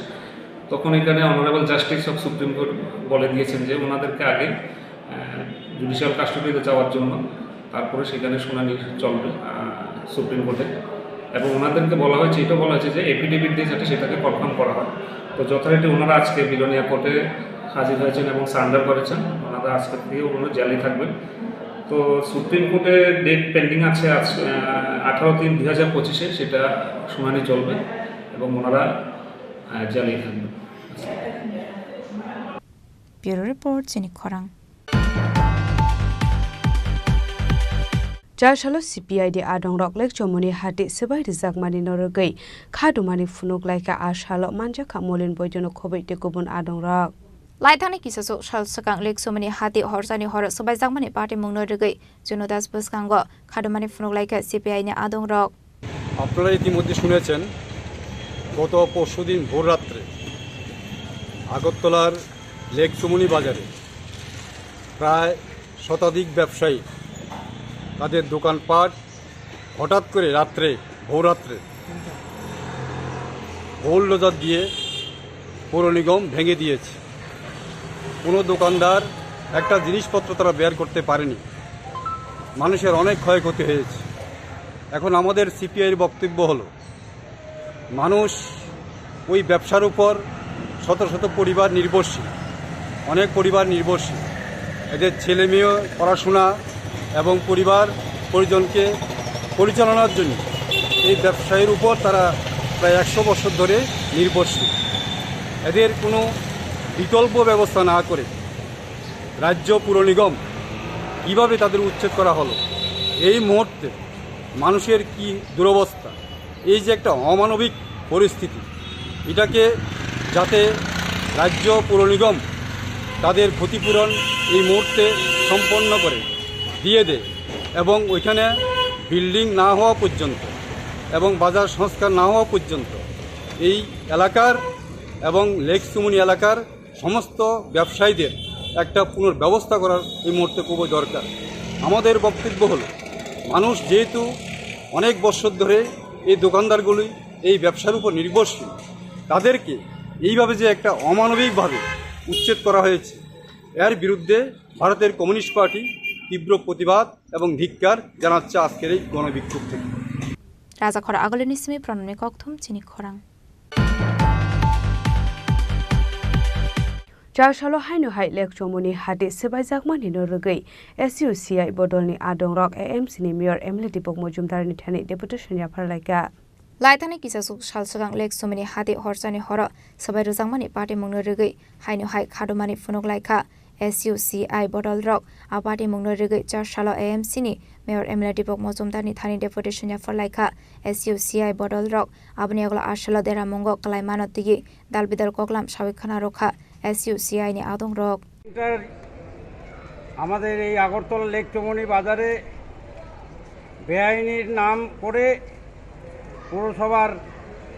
তখন এখানে honourable justice of supreme court বলে দিয়েছেন যে ওনাদেরকে আগে জুডিশিয়াল কাস্টডিতে যাওয়ার জন্য, তারপরে সেখানে শুনানি চলবে সুপ্রিম কোর্টে। এবং ওনাদেরকে বলা হয়েছে, এটা বলা হয়েছে যে এফিডেভিট দিয়ে যাতে সেটাকে কনফার্ম করা হয়। তো যথারীতি ওনারা আজকে বিলোনিয়া কোর্টে হাজির হয়েছেন এবং সারেন্ডার করেছেন। ওনারা আজকের থেকে ওনারা জেলেই থাকবেন। তো সুপ্রিম কোর্টে ডেট পেন্ডিং আছে আজ 18/3/2025-এ, সেটা শুনানি চলবে এবং ওনারা জেলেই থাকবেন। ব্যুরো রিপোর্ট চিনি খরাং। Jashalo CPID adong roklek chomoni hati sebai rizak mani norogei khadumani funuk laika ashalo manja khamolin boijono khobai te kubun adong rok Laithani kisaso shal sakang lek somani hati horsani hor sabai jakmani party mung norogei jonodas buskango khadumani funuk laika CPI ni adong rok আপনারা ইতিমধ্যে শুনেছেন গত পরশুদিন ভোর রাত্রে আগরতলার লেক চুমনি বাজারে প্রায় শতাধিক ব্যবসায়ী তাদের দোকানপাট হঠাৎ করে রাত্রে ভোররাত্রে বুলডোজার দিয়ে পৌর নিগম ভেঙে দিয়েছে। কোনো দোকানদার একটা জিনিসপত্র তারা বের করতে পারেনি, মানুষের অনেক ক্ষয়ক্ষতি হয়েছে। এখন আমাদের সিপিআইয়ের বক্তব্য হলো, মানুষ ওই ব্যবসার উপর শত শত পরিবার নির্ভরশীল, অনেক পরিবার নির্ভরশীল। এদের ছেলে মেয়ে পড়াশোনা এবং পরিবার পরিজনকে পরিচালনার জন্য এই ব্যবসায়ের উপর তারা প্রায় 100 বছর ধরে নির্ভরশীল। এদের কোনো বিকল্প ব্যবস্থা না করে রাজ্য পুর নিগম কীভাবে তাদের উচ্ছেদ করা হলো, এই মুহূর্তে মানুষের কি দুরবস্থা, এই যে একটা অমানবিক পরিস্থিতি, এটাকে যাতে রাজ্য পুর নিগম তাদের ক্ষতিপূরণ এই মুহূর্তে সম্পন্ন করে দিয়ে দেয় এবং ওইখানে বিল্ডিং না হওয়া পর্যন্ত এবং বাজার সংস্কার না হওয়া পর্যন্ত এই এলাকার এবং লেক চুমনি এলাকার সমস্ত ব্যবসায়ীদের একটা পুনর্ব্যবস্থা করার এই মুহূর্তে খুবই দরকার। আমাদের বক্তব্য হলো, মানুষ যেহেতু অনেক বছর ধরে এই দোকানদারগুলি এই ব্যবসার উপর নির্ভরশীল, তাদেরকে এইভাবে যে একটা অমানবিকভাবে উচ্ছেদ করা হয়েছে, এর বিরুদ্ধে ভারতের কমিউনিস্ট পার্টি তীব্র প্রতিবাদ এবং ধিক্কার জানাচ্ছে আজকের এই গণবিক্ষোভ থেকে। রাজা খরা আগলে নিসমি প্রণমে ককথুম চিনি খরাং Jashalo hainu hai lek chomoni hati sebai jakmani norogei SUCI bodolni adong rok AMC ni mayor Emily Dipok Mojumdar ni thani deputation ya pharlaika Laithani kisasu shalsagang lek somani hati horsani horo sabai rojangmani party mung norogei hainu hai khadumani funok laika SUCI bodol rok apati mung norogei Jashalo AMC ni mayor Emily Dipok Mojumdar ni thani deputation ya pharlaika SUCI bodol rok abni agla ashalo dera mongo kalaimanot digi dalbidal koklam shawikhana rokha SUCI ni adong rok আমাদের এই আগরতলা লেক চমনি বাজারে বেআইনির নাম করে পৌরসভার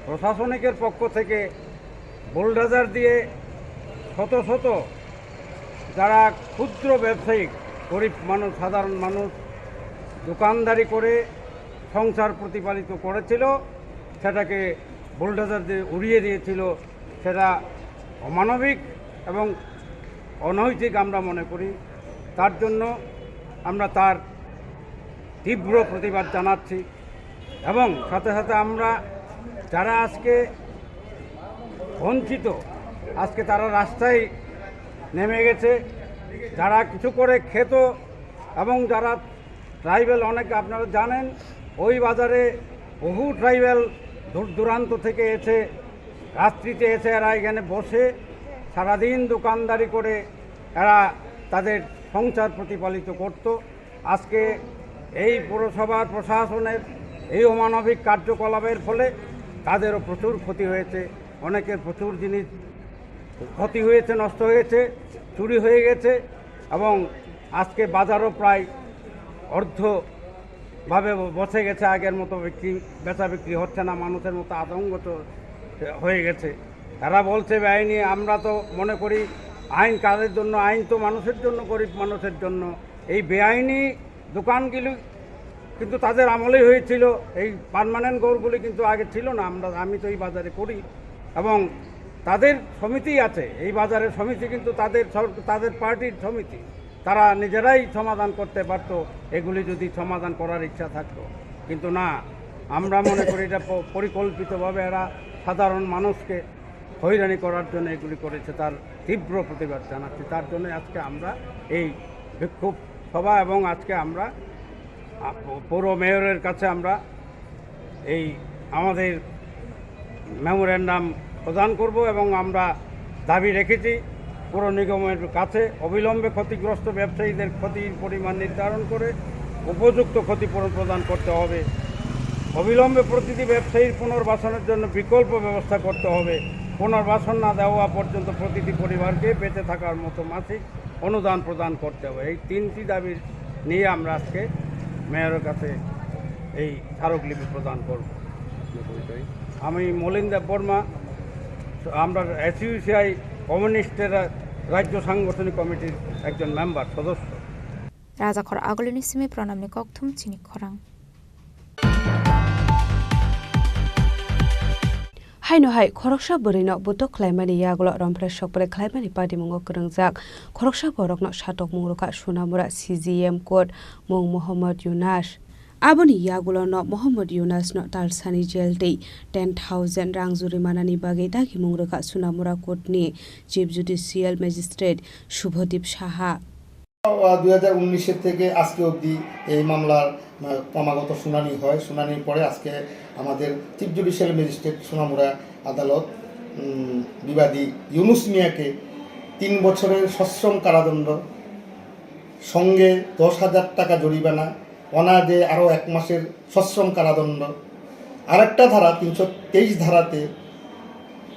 প্রশাসনিকের পক্ষ থেকে বুলডোজার দিয়ে শত শত যারা ক্ষুদ্র ব্যবসায়িক গরিব মানুষ, সাধারণ মানুষ দোকানদারি করে সংসার প্রতিপালিত করেছিল, সেটাকে বুলডোজার দিয়ে উড়িয়ে দিয়েছিল। সেটা অমানবিক এবং অনৈতিক আমরা মনে করি। তার জন্য আমরা তার তীব্র প্রতিবাদ জানাচ্ছি এবং সাথে সাথে আমরা যারা আজকে বঞ্চিত, আজকে তারা রাস্তায় নেমে গেছে, যারা কিছু করে খেত এবং যারা ট্রাইবেল, অনেক আপনারা জানেন ওই বাজারে বহু ট্রাইবেল দূর দূরান্ত থেকে এসে রাত্রিতে এসে এরা এখানে বসে সারাদিন দোকানদারি করে এরা তাদের সংসার প্রতিপালিত করত। আজকে এই পৌরসভার প্রশাসনের এই অমানবিক কার্যকলাপের ফলে তাদেরও প্রচুর ক্ষতি হয়েছে, অনেকের প্রচুর জিনিস ক্ষতি হয়েছে, নষ্ট হয়েছে, চুরি হয়ে গেছে এবং আজকে বাজারও প্রায় অর্ধভাবে বসে গেছে, আগের মতো বেচা বিক্রি হচ্ছে না, মানুষের মতো আতঙ্কিত হয়ে গেছে। তারা বলছে বেআইনি, আমরা তো মনে করি আইন কাদের জন্য? আইন তো মানুষের জন্য, গরিব মানুষের জন্য। এই বেআইনি দোকানগুলি কিন্তু তাদের আমলেই হয়েছিল। এই পার্মানেন্ট গড়গুলি কিন্তু আগে ছিল না। আমি তো এই বাজারে করি এবং তাদের সমিতি আছে, এই বাজারের সমিতি কিন্তু তাদের পার্টির সমিতি, তারা নিজেরাই সমাধান করতে পারত এগুলি যদি সমাধান করার ইচ্ছা থাকতো। কিন্তু না, আমরা মনে করি এটা পরিকল্পিতভাবে এরা সাধারণ মানুষকে হয়রানি করার জন্য এগুলি করেছে। তার তীব্র প্রতিবাদ জানাচ্ছি। তার জন্য আজকে আমরা এই বিক্ষোভ সভা এবং আজকে আমরা পৌর মেয়রের কাছে আমরা এই আমাদের মেমোরেন্ডাম প্রদান করব এবং আমরা দাবি রেখেছি পৌর নিগমের কাছে অবিলম্বে ক্ষতিগ্রস্ত ব্যবসায়ীদের ক্ষতির পরিমাণ নির্ধারণ করে উপযুক্ত ক্ষতিপূরণ প্রদান করতে হবে। অবিলম্বে প্রতিটি ব্যবসায়ীর পুনর্বাসনের জন্য বিকল্প ব্যবস্থা করতে হবে। পুনর্বাসন না দেওয়া পর্যন্ত প্রতিটি পরিবারকে বেঁচে থাকার মতো মাসিক অনুদান প্রদান করতে হবে। এই তিনটি দাবি নিয়ে আমরা আজকে মেয়রের কাছে এই স্মারকলিপি প্রদান করব। আমি মলিন দেব বর্মা, আমরা এসইউসিআই কমিউনিস্টের রাজ্য সাংগঠনিক কমিটির একজন মেম্বার সদস্য। রাজাখর আগলিনী সিমে প্রণামনি ককথুম চিনি খরাং। হাইনো হাই খরকসা বরিনো বুতো ख्लाइमानि यागलो रमफ्रा सकपरे ख्लाइमानि पार्टी मुंगो करंगजाक खरकसा बरकनो सातक मुंगरुका सुनामुरा CGM कोड मुंग मोहम्मद यूनास आबोनि यागुलोनो मोहम्मद यूनासनो तालसानि जेलदै 10,000 रां जुरिमानानि बागै दागि मुंगरुका सुनामुरा कोडनि chief judicial magistrate Shubhadeep Saha 2019 থেকে আজকে অবধি এই মামলার ক্রমাগত শুনানি হয়। শুনানির পরে আজকে আমাদের চিফ জুডিশিয়াল ম্যাজিস্ট্রেট সোনামুড়া আদালত বিবাদী ইউনুস মিয়াকে 3 বছরের সশ্রম কারাদণ্ড সঙ্গে 10,000 টাকা জরিমানা, অনাদে আরও 1 মাসের সশ্রম কারাদণ্ড, আরেকটা ধারা 323 ধারাতে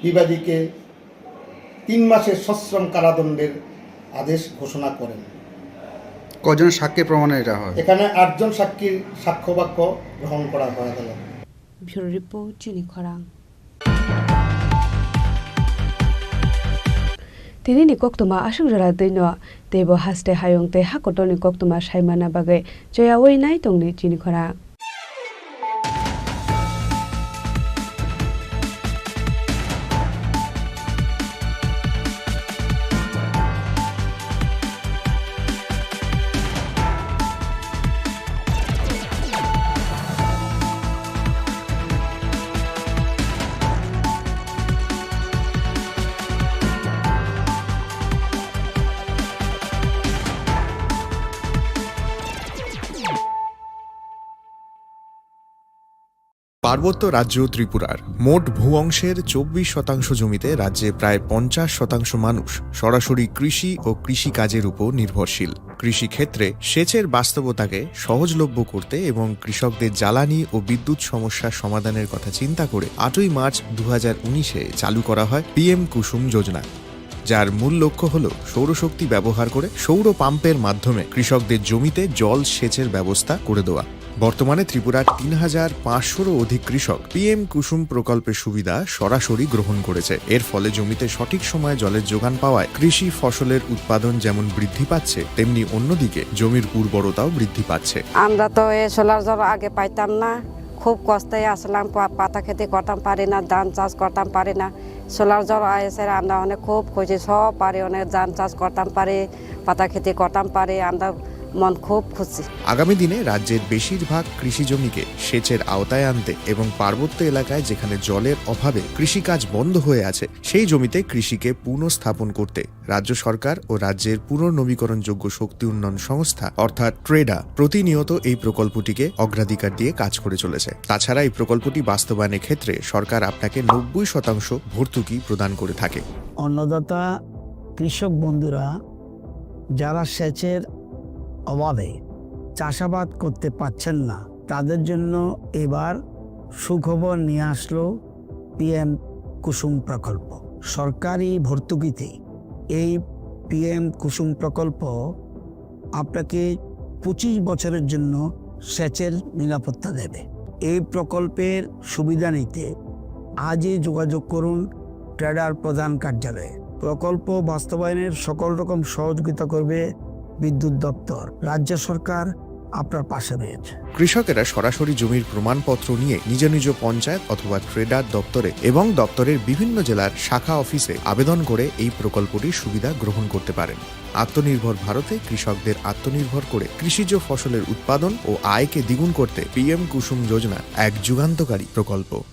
বিবাদীকে 3 মাসের সশ্রম কারাদণ্ডের আদেশ ঘোষণা করেন। কজন সাক্ষী প্রমাণে এটা হয়? এখানে 8 জন সাক্ষীর সাক্ষ্য বাক্য গ্রহণ করা হয় আদালত। ব্যুরো রিপোর্ট চিনি খরাং। তিনি কোকতমা আসুকজরা দৈন দেব হাসতে হায়ংতে হাকটনি কোকতমা সাইমানা বাগে জয়াওই নাই তংনি চিনি খরাং। পার্বত্য রাজ্য ত্রিপুরার মোট ভূ অংশের 24% জমিতে রাজ্যে প্রায় 50% মানুষ সরাসরি কৃষি ও কৃষিকাজের উপর নির্ভরশীল। কৃষিক্ষেত্রে সেচের বাস্তবতাকে সহজলভ্য করতে এবং কৃষকদের জ্বালানি ও বিদ্যুৎ সমস্যা সমাধানের কথা চিন্তা করে 8ই মার্চ 2019-এ চালু করা হয় PM কুসুম যোজনা, যার মূল লক্ষ্য হল সৌরশক্তি ব্যবহার করে সৌর পাম্পের মাধ্যমে কৃষকদের জমিতে জল সেচের ব্যবস্থা করে দেওয়া। বর্তমানে ত্রিপুরার 3,500-রও অধিক কৃষক PM কুসুম প্রকল্পের সুবিধা সরাসরি গ্রহণ করেছে। এর ফলে জমিতে সঠিক সময়ে জলের যোগান পাওয়ায় কৃষি ফসলের উৎপাদন যেমন বৃদ্ধি পাচ্ছে, তেমনি অন্যদিকে জমির উর্বরতাও বৃদ্ধি পাচ্ছে। আমরা তো এই সোলার জল আগে পাইতাম না, খুব কষ্টে আসলাম, পাতা খেতে করতাম পারি না, ধান চাষ করতাম পারি না। সোলার জল এসে আমরা অনেক খুব খুশি, সব পারি, অনেক ধান চাষ করতাম পারি, পাতা খেতে করতাম পারি, আমরা মন খুব খুশি। আগামী দিনে রাজ্যের বেশিরভাগ কৃষি জমিকে সেচের আওতায় আনতে এবং পার্বত্য এলাকায় যেখানে জলের অভাবে কৃষিকাজ বন্ধ হয়ে আছে সেই জমিতে কৃষিকে পুনঃস্থাপন করতে রাজ্য সরকার ও রাজ্যের পুনর্নবীকরণযোগ্য শক্তি উন্নয়ন সংস্থা অর্থাৎ ট্রেডা প্রতিনিয়ত এই প্রকল্পটিকে অগ্রাধিকার দিয়ে কাজ করে চলেছে। তাছাড়া এই প্রকল্পটি বাস্তবায়নের ক্ষেত্রে সরকার আপনাকে 90% ভর্তুকি প্রদান করে থাকে। অন্নদাতা কৃষক বন্ধুরা যারা সেচের অভাবে চাষাবাদ করতে পারছেন না, তাদের জন্য এবার সুখবর নিয়ে আসলো PM কুসুম প্রকল্প। সরকারি ভর্তুকিতে এই PM কুসুম প্রকল্প আপনাকে 25 বছরের জন্য সেচের নিরাপত্তা দেবে। এই প্রকল্পের সুবিধা নিতে আজই যোগাযোগ করুন ট্রেডার প্রধান কার্যালয়ে। প্রকল্প বাস্তবায়নের সকল রকম সহযোগিতা করবে বিদ্যুৎ দপ্তর। রাজ্য সরকার আপনার পাশে রয়েছে। কৃষকেরা সরাসরি জমির প্রমাণপত্র নিয়ে নিজ নিজ পঞ্চায়েত অথবা ট্রেডার দপ্তরে এবং দপ্তরের বিভিন্ন জেলার শাখা অফিসে আবেদন করে এই প্রকল্পটির সুবিধা গ্রহণ করতে পারেন। আত্মনির্ভর ভারতে কৃষকদের আত্মনির্ভর করে কৃষিজ ফসলের উৎপাদন ও আয়কে দ্বিগুণ করতে PM কুসুম যোজনা এক যুগান্তকারী প্রকল্প।